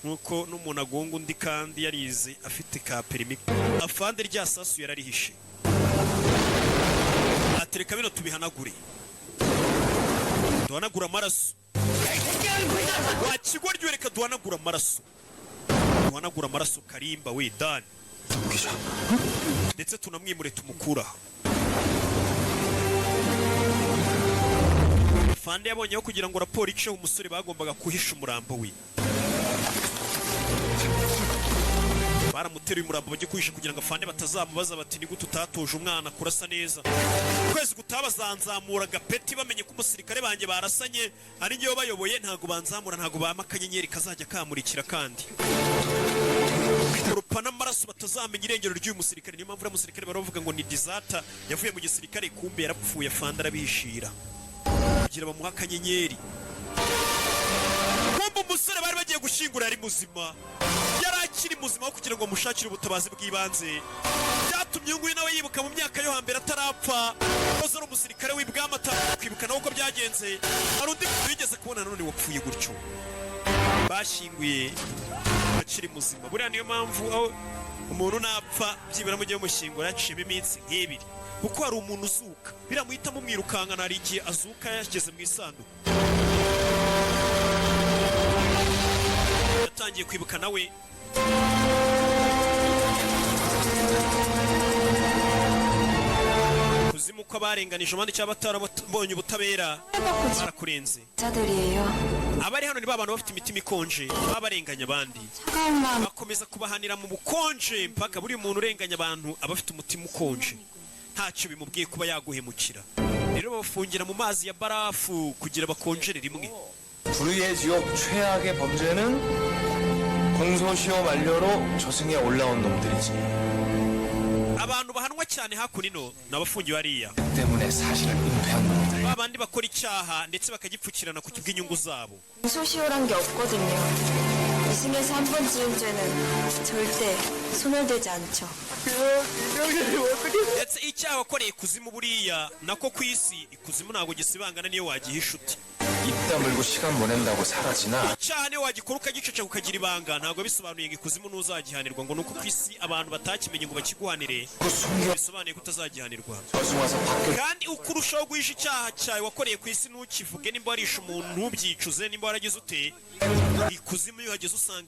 nkuko n'umuntu agonga undi kandi yarize afite ka perimi. Afande rya sasu yararihishe, atereka bino tubihanagure, duhanagura amaraso. Wakigwa ryo reka duhanagura amaraso, duhanagura amaraso Karimba we Dani, ndetse tunamwimure tumukura. Afande yabonyeho kugira ngo raporo ice umusore bagombaga kuhisha umurambo we. Baramuteruye umurambo bajye kuhisha kugira ngo afande batazamubaza bati ni gute utatoje umwana kurasa neza. Kwezi gutabazanzamura gapeti bamenye ko umusirikare banjye barasanye ari ngiye bayoboye, ntago banzamura, ntago bamakanyenyeri kazajya kamurikira kandi urupana amaraso batazamenya irengero ry'uyu musirikare. Niyo mpamvu umusirikare baravuga ngo ni dizata yavuye mu gisirikare, kumbe yarapfuye. Afande arabihishira kugira bamuha akanyenyeri. Kumbe umusore bari bagiye gushingura ari muzima, yari akiri muzima kugira ngo mushakire ubutabazi bw'ibanze. Byatumye nguyu nawe yibuka mu myaka yo hambere atarapfa, koza ari umusirikare w'ibwami kwibuka nawe uko byagenze. Hari undi wigeze kubona none wapfuye gutyo, bashinguye akiri muzima. Buriya niyo mpamvu aho umuntu napfa byibura mujye mushingura yaciyemo iminsi nk'ibiri, kuko hari umuntu uzuka biramuhita mumwirukanka. Hari igihe azuka yageze mu isanduku. Yatangiye kwibuka nawe kuzimu ko barenganije abandi cyangwa batarabonye ubutabera barakurenze. Abari hano ni ba bantu bafite imitima ikonje, baba barenganya abandi, bakomeza kubahanira mu bukonje mpaka buri muntu urenganya abantu aba afite umutima ukonje, ntacyo bimubwiye kuba yaguhemukira. Rero bafungira mu mazi ya barafu kugira bakonjere rimwe. 불의의 지옥 최악의 범죄는 공소시효 만료로 저승에 올라온 놈들이지. abantu bahanwa cyane hakunino n'abafungiwe hariya 때문에 사실을 은폐한 놈들. abandi bakora icyaha ndetse bakagipfukirana ku bw'inyungu zabo. 공소시효란 게 없거든요. 2심에서 한 번 지은 죄는 절대 소멸되지 않죠. ndetse icyaha wakoreye ikuzimu buriya nako ku isi ikuzimu ntabwo gisibangana niyo wagihisha uti. 입 다물고 시간 보낸다고 사라지나. icyaha niyo wagikora ukagiceceka ukagira ibanga, ntabwo bisobanuye ngo ikuzimu ntuzagihanirwa, ngo nuko ku isi abantu batakimenye ngo bakiguhanire bisobanuye ko utazagihanirwa. kandi uko urushaho guhisha icyaha cyawe wakoreye ku isi ntukivuge, nimba warishe umuntu ntubyicuze, nimba waragize ute ikuzimu iyo uhageze usanga